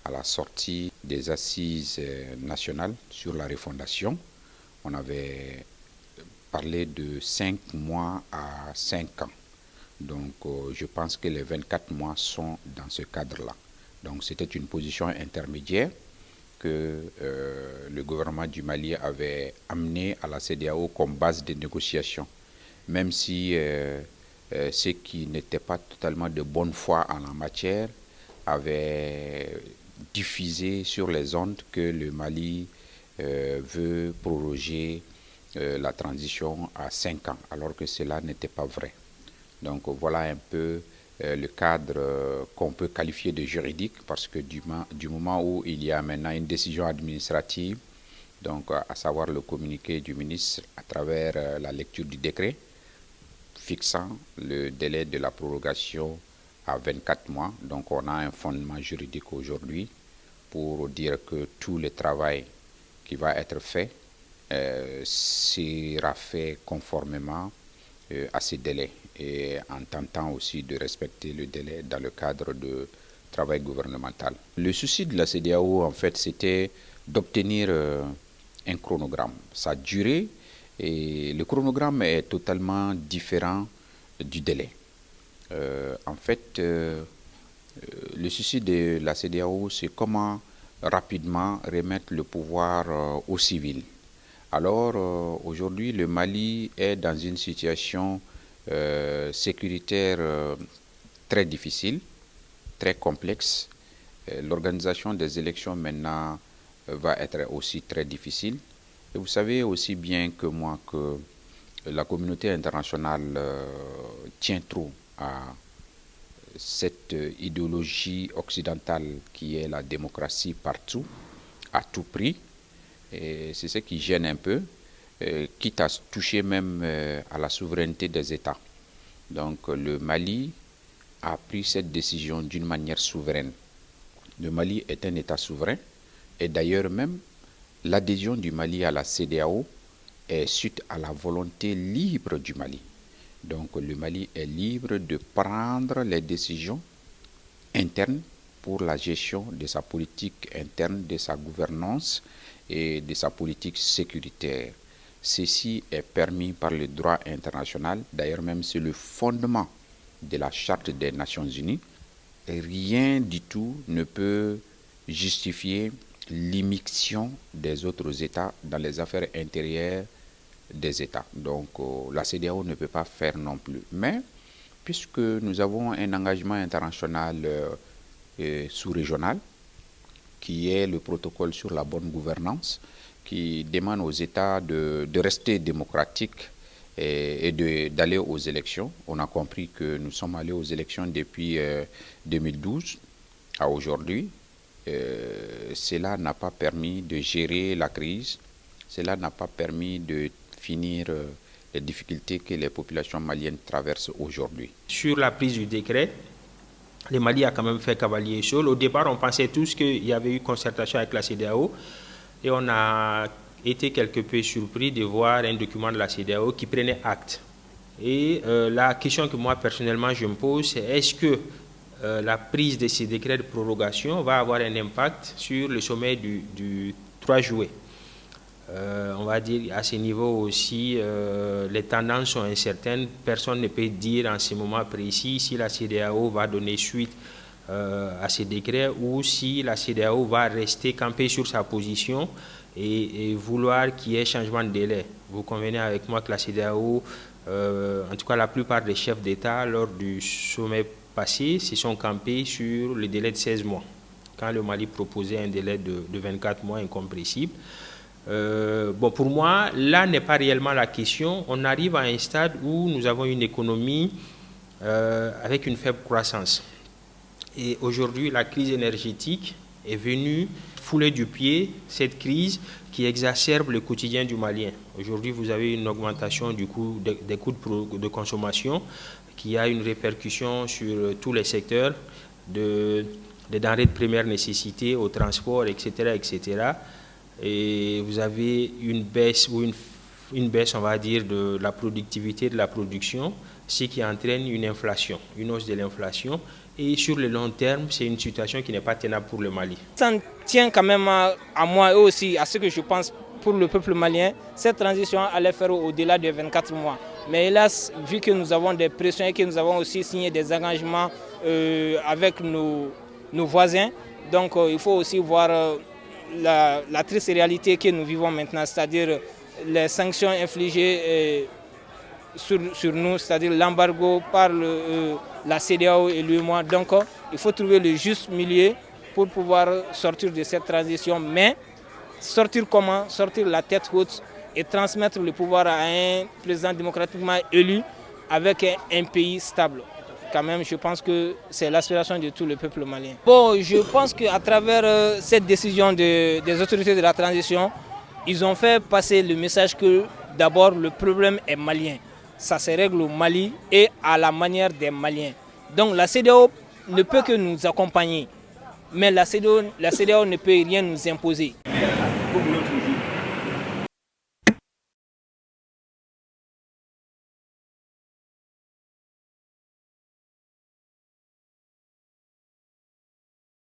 à la sortie des assises nationales sur la refondation, on avait parlé de 5 mois à 5 ans. Donc je pense que les 24 mois sont dans ce cadre-là. Donc c'était une position intermédiaire que le gouvernement du Mali avait amené à la CEDEAO comme base de négociation. Même si ceux qui n'étaient pas totalement de bonne foi en la matière avaient diffusé sur les ondes que le Mali veut proroger la transition à 5 ans, alors que cela n'était pas vrai. Donc voilà un peu le cadre qu'on peut qualifier de juridique, parce que du moment où il y a maintenant une décision administrative, donc à savoir le communiqué du ministre à travers la lecture du décret, fixant le délai de la prorogation à 24 mois. Donc on a un fondement juridique aujourd'hui pour dire que tout le travail qui va être fait sera fait conformément à ces délais et en tentant aussi de respecter le délai dans le cadre de travail gouvernemental. Le souci de la CEDEAO, en fait, c'était d'obtenir un chronogramme. Sa durée, et le chronogramme est totalement différent du délai. En fait, le souci de la CEDEAO, c'est comment rapidement remettre le pouvoir aux civils. Alors, aujourd'hui, le Mali est dans une situation sécuritaire très difficile, très complexe. L'organisation des élections maintenant va être aussi très difficile. Et vous savez aussi bien que moi que la communauté internationale tient trop à cette idéologie occidentale qui est la démocratie partout, à tout prix. Et c'est ce qui gêne un peu, quitte à toucher même à la souveraineté des États. Donc le Mali a pris cette décision d'une manière souveraine. Le Mali est un État souverain et d'ailleurs même l'adhésion du Mali à la CEDEAO est suite à la volonté libre du Mali. Donc le Mali est libre de prendre les décisions internes pour la gestion de sa politique interne, de sa gouvernance et de sa politique sécuritaire. Ceci est permis par le droit international, d'ailleurs même c'est le fondement de la Charte des Nations Unies. Rien du tout ne peut justifier l'immixtion des autres États dans les affaires intérieures des États. Donc la CEDEAO ne peut pas faire non plus. Mais puisque nous avons un engagement international sous-régional, qui est le protocole sur la bonne gouvernance, qui demande aux États de rester démocratiques et d'aller aux élections. On a compris que nous sommes allés aux élections depuis 2012 à aujourd'hui. Cela n'a pas permis de gérer la crise, cela n'a pas permis de finir les difficultés que les populations maliennes traversent aujourd'hui. Sur la prise du décret, le Mali a quand même fait cavalier seul. Au départ, on pensait tous qu'il y avait eu concertation avec la CEDEAO et on a été quelque peu surpris de voir un document de la CEDEAO qui prenait acte. Et la question que moi personnellement je me pose, c'est est-ce que la prise de ces décrets de prorogation va avoir un impact sur le sommet du 3 juillet. On va dire à ce niveau aussi, les tendances sont incertaines. Personne ne peut dire en ce moment précis si la CEDEAO va donner suite à ces décrets ou si la CEDEAO va rester campée sur sa position et vouloir qu'il y ait changement de délai. Vous convenez avec moi que la CEDEAO, en tout cas la plupart des chefs d'État lors du sommet passé, se sont campés sur le délai de 16 mois, quand le Mali proposait un délai de 24 mois incompressible. Bon, pour moi, là n'est pas réellement la question. On arrive à un stade où nous avons une économie avec une faible croissance. Et aujourd'hui, la crise énergétique est venue fouler du pied cette crise qui exacerbe le quotidien du Malien. Aujourd'hui, vous avez une augmentation du coût, des coûts de consommation qui a une répercussion sur tous les secteurs, des denrées de première nécessité, au transport, etc., etc. Et vous avez une baisse ou une baisse, on va dire, de la productivité de la production ce qui entraîne une inflation, une hausse de l'inflation. Et sur le long terme, c'est une situation qui n'est pas tenable pour le Mali. Ça tient quand même à moi et aussi à ce que je pense pour le peuple malien. Cette transition allait faire au-delà de 24 mois. Mais hélas, vu que nous avons des pressions et que nous avons aussi signé des engagements avec nos voisins, donc il faut aussi voir la triste réalité que nous vivons maintenant, c'est-à-dire les sanctions infligées sur nous, c'est-à-dire l'embargo par la CEDEAO et l'UEMOA. Donc il faut trouver le juste milieu pour pouvoir sortir de cette transition. Mais sortir comment? Sortir la tête haute et transmettre le pouvoir à un président démocratiquement élu avec un pays stable. Quand même, je pense que c'est l'aspiration de tout le peuple malien. Bon, je pense qu'à travers cette décision des autorités de la transition, ils ont fait passer le message que d'abord le problème est malien. Ça se règle au Mali et à la manière des Maliens. Donc la CEDEAO ne peut que nous accompagner, mais la CEDEAO ne peut rien nous imposer.